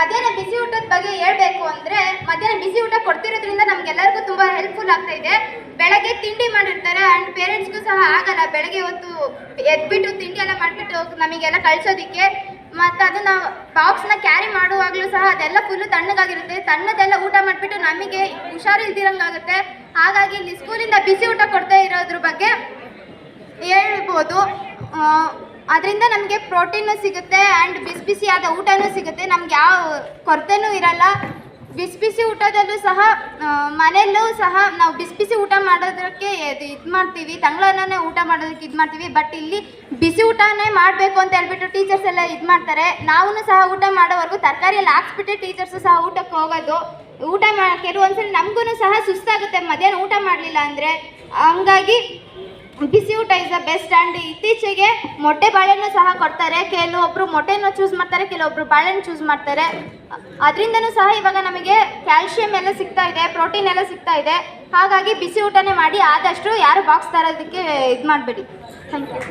ಮಧ್ಯಾಹ್ನ ಬಿಸಿ ಊಟದ ಬಗ್ಗೆ ಹೇಳ್ಬೇಕು ಅಂದರೆ, ಮಧ್ಯಾಹ್ನ ಬಿಸಿ ಊಟ ಕೊಡ್ತಿರೋದ್ರಿಂದ ನಮಗೆಲ್ಲರಿಗೂ ತುಂಬ ಹೆಲ್ಪ್ಫುಲ್ ಆಗ್ತಾ ಇದೆ. ಬೆಳಗ್ಗೆ ತಿಂಡಿ ಮಾಡಿರ್ತಾರೆ ಆ್ಯಂಡ್ ಪೇರೆಂಟ್ಸ್ಗೂ ಸಹ ಆಗಲ್ಲ ಬೆಳಗ್ಗೆ ಹೊತ್ತು ಎದ್ಬಿಟ್ಟು ತಿಂಡಿ ಎಲ್ಲ ಮಾಡಿಬಿಟ್ಟು ನಮಗೆಲ್ಲ ಕಳಿಸೋದಕ್ಕೆ. ಮತ್ತು ಅದು ನಾವು ಬಾಕ್ಸ್ನ ಕ್ಯಾರಿ ಮಾಡುವಾಗಲೂ ಸಹ ಅದೆಲ್ಲ ಫುಲ್ಲು ತಣ್ಣಗಾಗಿರುತ್ತೆ. ತಣ್ಣದೆಲ್ಲ ಊಟ ಮಾಡಿಬಿಟ್ಟು ನಮಗೆ ಹುಷಾರಿಲ್ದಿರಂಗಾಗುತ್ತೆ. ಹಾಗಾಗಿ ಇಲ್ಲಿ ಸ್ಕೂಲಿಂದ ಬಿಸಿ ಊಟ ಕೊಡ್ತಾ ಇರೋದ್ರ ಬಗ್ಗೆ ಹೇಳ್ಬೋದು. ಅದರಿಂದ ನಮಗೆ ಪ್ರೋಟೀನು ಸಿಗುತ್ತೆ ಆ್ಯಂಡ್ ಬಿಸಿ ಬಿಸಿಯಾದ ಊಟನೂ ಸಿಗುತ್ತೆ. ನಮ್ಗೆ ಯಾವ ಕೊರತೆನೂ ಇರಲ್ಲ. ಬಿಸಿ ಬಿಸಿ ಊಟದಲ್ಲೂ ಸಹ ಮನೆಯಲ್ಲೂ ಸಹ ನಾವು ಬಿಸಿ ಬಿಸಿ ಊಟ ಮಾಡೋದಕ್ಕೆ ಇದು ಮಾಡ್ತೀವಿ, ತಂಗ್ಳನ್ನೇ ಊಟ ಮಾಡೋದಕ್ಕೆ ಇದು ಮಾಡ್ತೀವಿ. ಬಟ್ ಇಲ್ಲಿ ಬಿಸಿ ಊಟನೇ ಮಾಡಬೇಕು ಅಂತ ಹೇಳ್ಬಿಟ್ಟು ಟೀಚರ್ಸ್ ಎಲ್ಲ ಇದು ಮಾಡ್ತಾರೆ. ನಾವು ಸಹ ಊಟ ಮಾಡೋವರೆಗೂ ತರಕಾರಿ ಎಲ್ಲ ಹಾಕ್ಸ್ಬಿಟ್ಟು ಟೀಚರ್ಸು ಸಹ ಊಟಕ್ಕೆ ಹೋಗೋದು. ಊಟ ಕೆಲವೊಂದ್ಸಲ ನಮಗೂ ಸಹ ಸುಸ್ತಾಗುತ್ತೆ ಮಧ್ಯಾಹ್ನ ಊಟ ಮಾಡಲಿಲ್ಲ ಅಂದರೆ. ಹಂಗಾಗಿ ಬಿಸಿ ಊಟ ಇಸ್ ದ ಬೆಸ್ಟ್. ಆ್ಯಂಡ್ ಇತ್ತೀಚೆಗೆ ಮೊಟ್ಟೆ ಬಾಳೆನೂ ಸಹ ಕೊಡ್ತಾರೆ. ಕೆಲವೊಬ್ಬರು ಮೊಟ್ಟೆನೂ ಚೂಸ್ ಮಾಡ್ತಾರೆ, ಕೆಲವೊಬ್ಬರು ಬಾಳೆನೂ ಚೂಸ್ ಮಾಡ್ತಾರೆ. ಅದರಿಂದನೂ ಸಹ ಇವಾಗ ನಮಗೆ ಕ್ಯಾಲ್ಶಿಯಂ ಎಲ್ಲ ಸಿಗ್ತಾ ಇದೆ, ಪ್ರೋಟೀನ್ ಎಲ್ಲ ಸಿಗ್ತಾ ಇದೆ. ಹಾಗಾಗಿ ಬಿಸಿ ಊಟನೇ ಮಾಡಿ. ಆದಷ್ಟು ಯಾರು ಬಾಕ್ಸ್ ತರೋದಕ್ಕೆ ಇದು ಮಾಡಬೇಡಿ. Thank you.